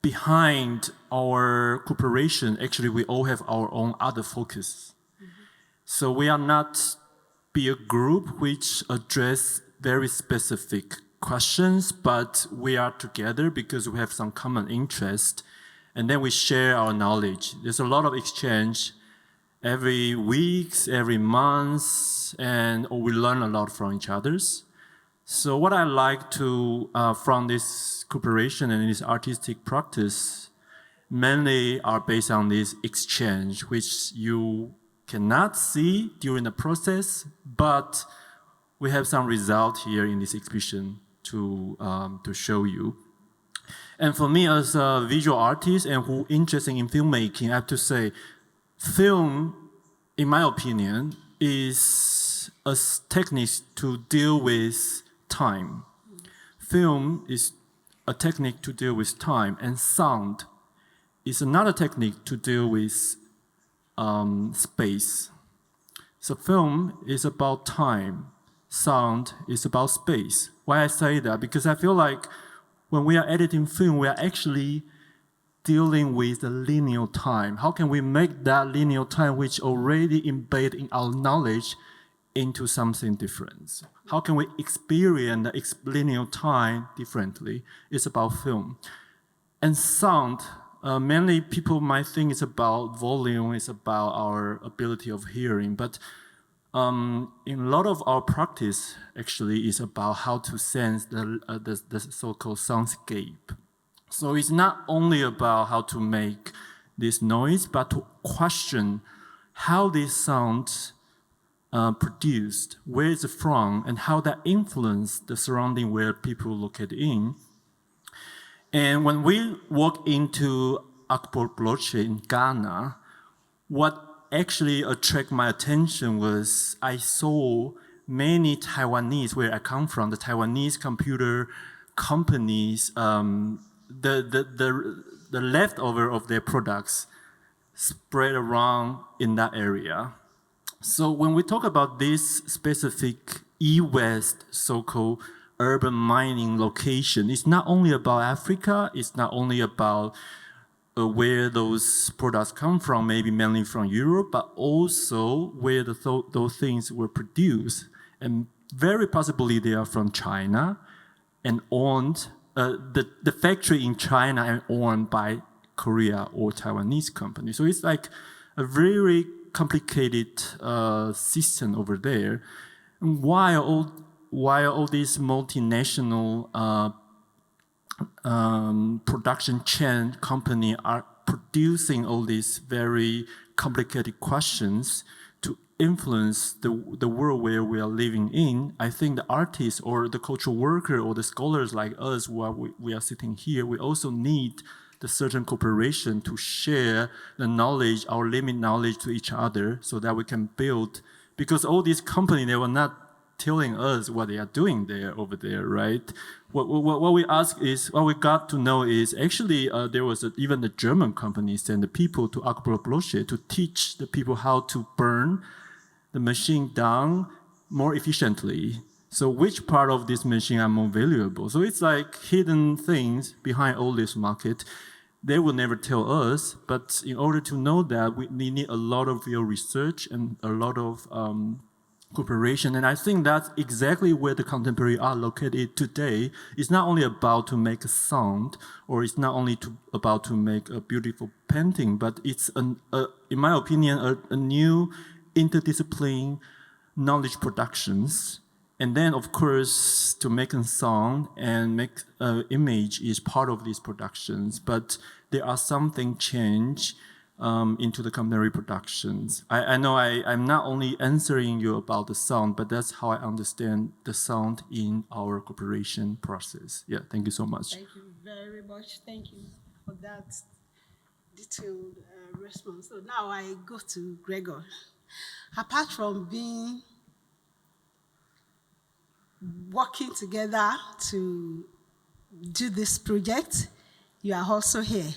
behind our cooperation, actually we all have our own other focus. So we are not be a group which address very specific questions, but we are together because we have some common interest, and then we share our knowledge. There's a lot of exchange every week, every month, and we learn a lot from each other. So what I like to, from this cooperation and this artistic practice, mainly are based on this exchange, which you cannot see during the process, but we have some result here in this exhibition to show you. And for me, as a visual artist and who interested in filmmaking, I have to say, film, in my opinion, is a technique to deal with time. Film is a technique to deal with time, and sound is another technique to deal with space. So film is about time, sound is about space. Why I say that? Because I feel like when we are editing film, we are actually dealing with the linear time. How can we make that linear time, which already embedded in our knowledge, into something different? How can we experience the linear time differently? It's about film. And sound, mainly people might think it's about volume, it's about our ability of hearing, but in a lot of our practice, actually, is about how to sense the so-called soundscape. So it's not only about how to make this noise, but to question how this sound produced, where is it from, and how that influenced the surrounding where people located in. And when we walk into Afrofuturism in Ghana, what actually attracted my attention was I saw many Taiwanese, where I come from, the Taiwanese computer companies, the leftover of their products spread around in that area. So when we talk about this specific E-West so-called urban mining location, it's not only about Africa, it's not only about where those products come from, maybe mainly from Europe, but also where those things were produced. And very possibly they are from China and owned, the factory in China and owned by Korea or Taiwanese company. So it's like a very complicated system over there. And while all these multinational production chain company are producing all these very complicated questions to influence the world where we are living in, I think the artists or the cultural worker or the scholars like us who we are sitting here, we also need the certain cooperation to share the knowledge, our limited knowledge to each other so that we can build, because all these companies, they were not telling us what they are doing over there, right? What we ask is, what we got to know is actually there was even the German company sent the people to Agusto to teach the people how to burn the machine down more efficiently. So which part of this machine are more valuable? So it's like hidden things behind all this market. They will never tell us, but in order to know that, we need a lot of real research and a lot of cooperation. And I think that's exactly where the contemporary art located today. It's not only about to make a sound, or it's not only about to make a beautiful painting, but it's, in my opinion, a new interdisciplinary knowledge productions. And then, of course, to make a sound and make an image is part of these productions. But there are something change into the contemporary productions. I know I'm not only answering you about the sound, but that's how I understand the sound in our cooperation process. Yeah, thank you so much. Thank you very much. Thank you for that detailed response. So now I go to Gregor. Apart from being working together to do this project. You are also here,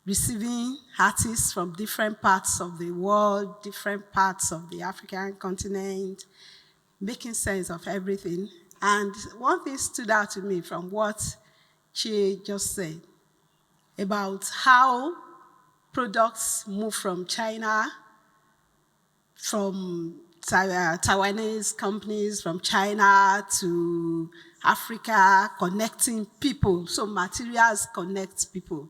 receiving artists from different parts of the world, different parts of the African continent, making sense of everything. And one thing stood out to me from what Chi just said about how products move from China, from Taiwanese companies from China to Africa, connecting people. So materials connect people.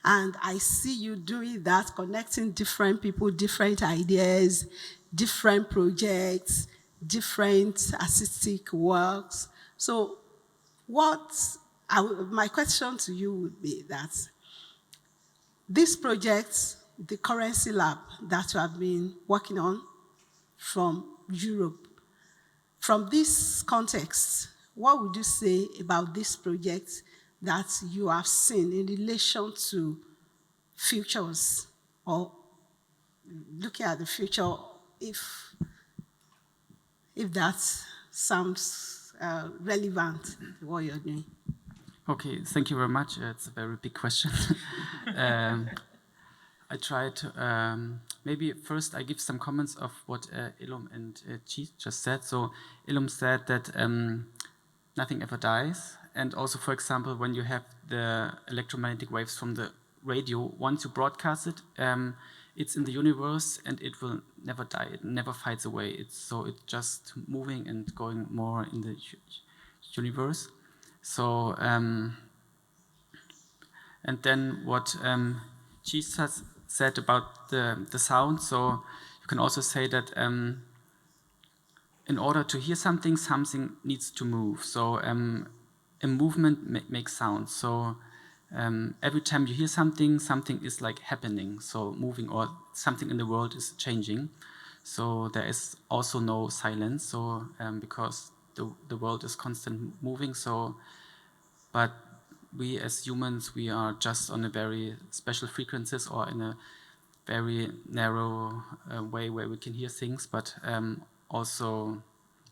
And I see you doing that, connecting different people, different ideas, different projects, different artistic works. So my question to you would be that this project, the Currency Lab that you have been working on from Europe, from this context, what would you say about this project that you have seen in relation to futures, or looking at the future, if that sounds relevant to what you're doing? Okay, thank you very much. It's a very big question. I try to, maybe first I give some comments of what Elom and Chi just said. So Elom said that nothing ever dies. And also, for example, when you have the electromagnetic waves from the radio, once you broadcast it, it's in the universe and it will never die. It never fades away. It's just moving and going more in the universe. So, and then what Chi said about the sound. So you can also say that in order to hear something, something needs to move. So a movement makes sound. So every time you hear something, something is like happening, so moving, or something in the world is changing. So there is also no silence. So because the world is constantly moving. So, but we as humans, we are just on a very special frequencies, or in a very narrow way where we can hear things, but also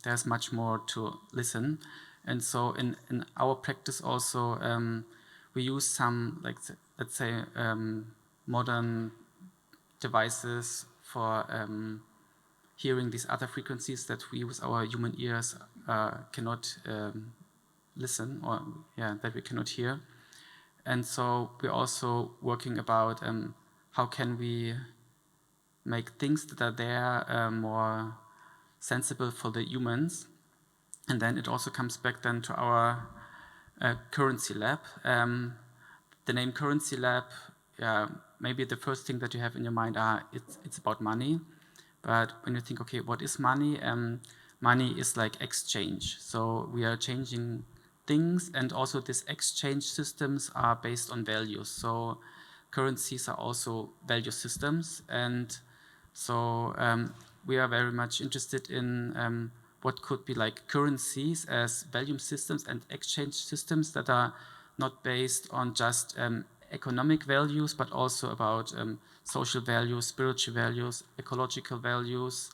there's much more to listen. And so in our practice also, we use some, like, let's say, modern devices for hearing these other frequencies that we with our human ears cannot listen, or that we cannot hear. And so we're also working about how can we make things that are there more sensible for the humans. And then it also comes back then to our currency lab. The name Currency Lab, maybe the first thing that you have in your mind it's about money. But when you think, okay, what is money? Money is like exchange. So we are changing things, and also these exchange systems are based on values. So currencies are also value systems. And so we are very much interested in what could be like currencies as value systems and exchange systems that are not based on just economic values, but also about social values, spiritual values, ecological values.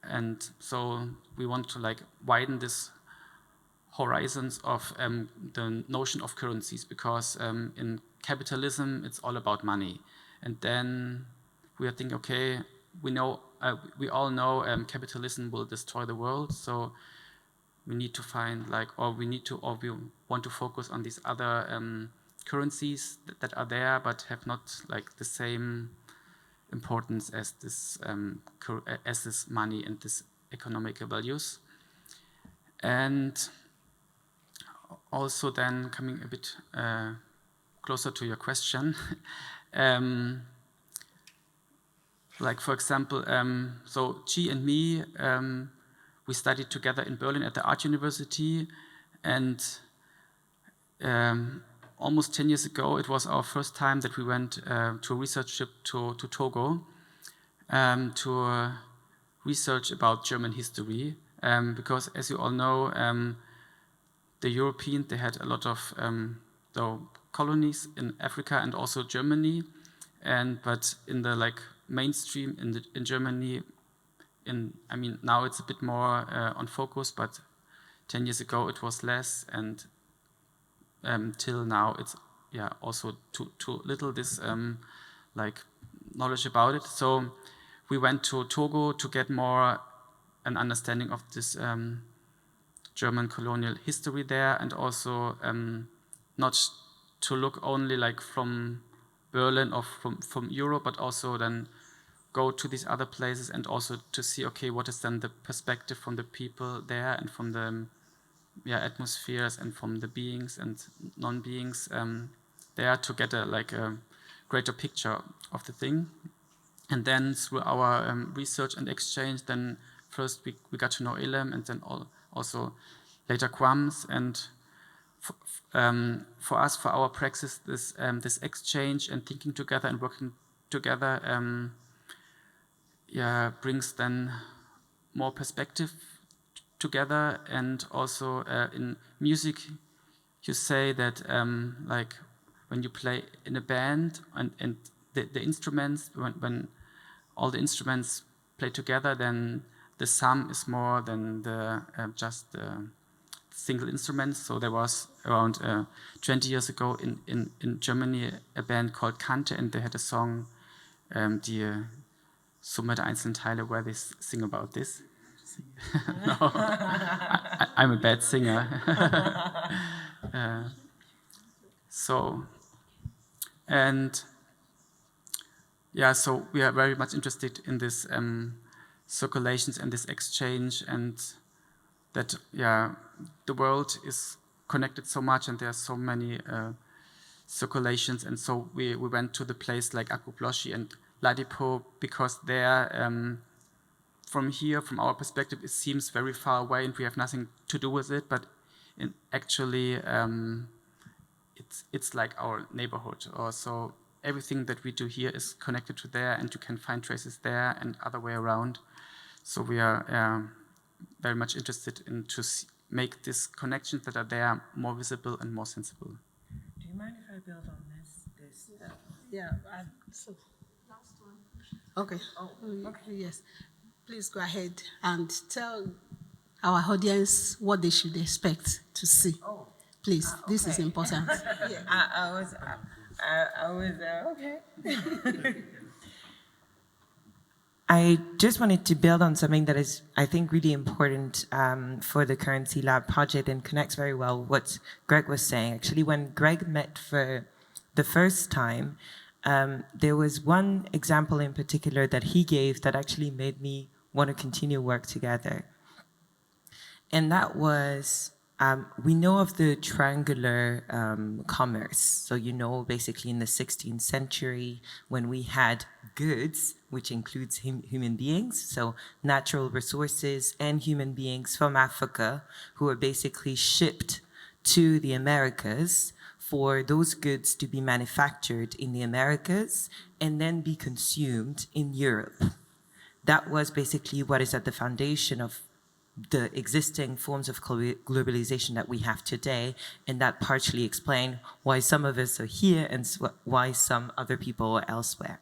And so we want to like widen this horizons of the notion of currencies, because in capitalism it's all about money. And then we are thinking, okay, we all know capitalism will destroy the world, so we need to find we want to focus on these other currencies that are there but have not like the same importance as this money and this economic values. And also then coming a bit closer to your question, like for example, so Chi and me, we studied together in Berlin at the Art University, and almost 10 years ago, it was our first time that we went to a research trip to Togo to research about German history, because as you all know, the Europeans, they had a lot of colonies in Africa and also Germany, but in the like mainstream in Germany, now it's a bit more on focus, but 10 years ago it was less, and till now it's also too little this like knowledge about it. So we went to Togo to get more an understanding of this German colonial history there, and also not to look only like from Berlin or from Europe, but also then go to these other places and also to see, okay, what is then the perspective from the people there and from the atmospheres and from the beings and non-beings there, to get a greater picture of the thing. And then through our research and exchange, then first we got to know Elom, and then also later Kwamou. And for us, for our praxis, this exchange and thinking together and working together brings then more perspective together. And also in music, you say that like when you play in a band and the instruments, when all the instruments play together, then the sum is more than the just the single instruments. So there was around 20 years ago in Germany a band called Kante, and they had a song, Die Summe der einzelnen Teile, where they sing about this. No, I'm a bad singer. So we are very much interested in this circulations and this exchange, and that the world is connected so much, and there are so many circulations. And so we went to the place like Akuploshi and Ladipo, because there, from here, from our perspective, it seems very far away and we have nothing to do with it, but actually it's like our neighborhood. So everything that we do here is connected to there, and you can find traces there and other way around. So we are very much interested in to make these connections that are there more visible and more sensible. Do you mind if I build on this? So last one. Okay. Oh, okay. Yes. Please go ahead and tell our audience what they should expect to see. Oh. Please, this is important. I was okay. I just wanted to build on something that is, I think, really important for the Currency Lab project, and connects very well with what Greg was saying. Actually, when Greg met for the first time, there was one example in particular that he gave that actually made me want to continue work together. And that was, we know of the triangular commerce. So, basically in the 16th century, when we had goods, which includes human beings, so natural resources and human beings from Africa, who were basically shipped to the Americas for those goods to be manufactured in the Americas and then be consumed in Europe. That was basically what is at the foundation of the existing forms of globalization that we have today, and that partially explain why some of us are here and why some other people are elsewhere.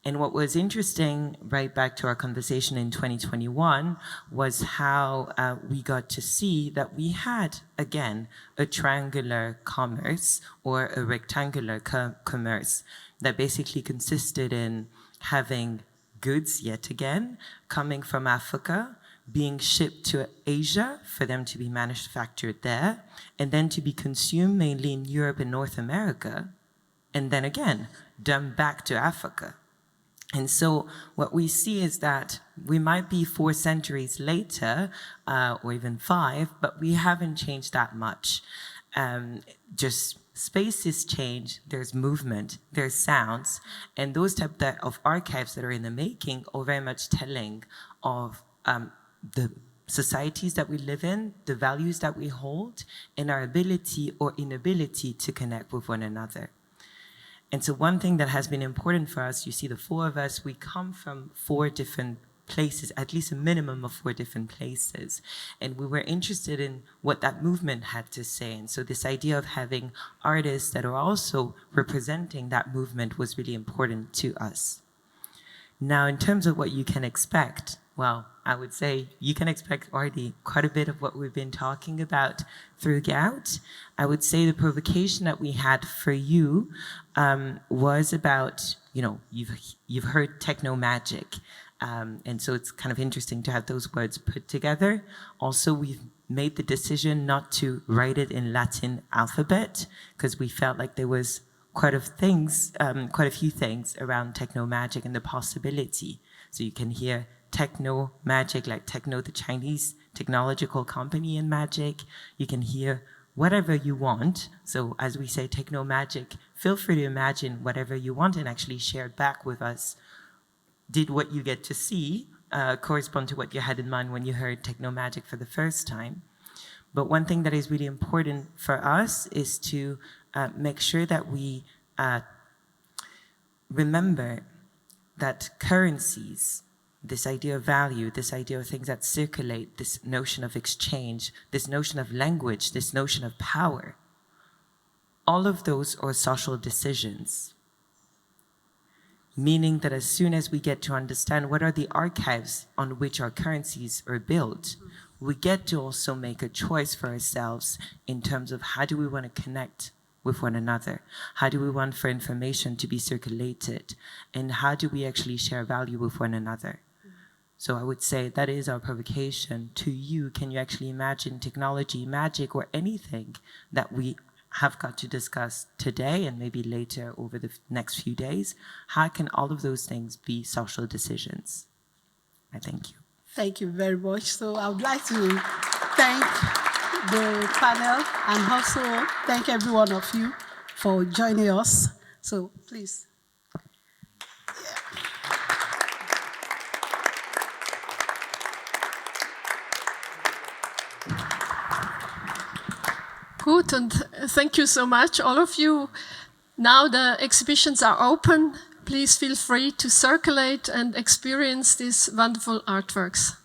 And what was interesting, right back to our conversation in 2021, was how we got to see that we had, again, a triangular commerce or a rectangular commerce that basically consisted in having goods, yet again, coming from Africa, being shipped to Asia for them to be manufactured there, and then to be consumed mainly in Europe and North America, and then again, dumped back to Africa. And so what we see is that we might be 4 centuries later, or even 5, but we haven't changed that much. Just spaces change, there's movement, there's sounds, and those type of archives that are in the making are very much telling of the societies that we live in, the values that we hold, and our ability or inability to connect with one another. And so one thing that has been important for us, you see the 4 of us, we come from 4 different places, at least a minimum of 4 different places. And we were interested in what that movement had to say. And so this idea of having artists that are also representing that movement was really important to us. Now, in terms of what you can expect, well, I would say you can expect already quite a bit of what we've been talking about throughout. I would say the provocation that we had for you was about, you've heard techno-magic. And so it's kind of interesting to have those words put together. Also, we've made the decision not to write it in Latin alphabet because we felt like there was quite a few things around techno-magic and the possibility. So you can hear techno-magic, like techno, the Chinese technological company in magic. You can hear whatever you want. So as we say techno-magic, feel free to imagine whatever you want and actually share it back with us. Did what you get to see correspond to what you had in mind when you heard techno-magic for the first time? But one thing that is really important for us is to make sure that we remember that currencies, this idea of value, this idea of things that circulate, this notion of exchange, this notion of language, this notion of power, all of those are social decisions. Meaning that as soon as we get to understand what are the archives on which our currencies are built, we get to also make a choice for ourselves in terms of how do we want to connect with one another? How do we want for information to be circulated? And how do we actually share value with one another? So I would say that is our provocation to you. Can you actually imagine technology, magic, or anything that we have got to discuss today and maybe later over the next few days? How can all of those things be social decisions? I thank you. Thank you very much. So I would like to thank the panel and also thank every one of you for joining us. So please. Good, and thank you so much, all of you. Now the exhibitions are open. Please feel free to circulate and experience these wonderful artworks.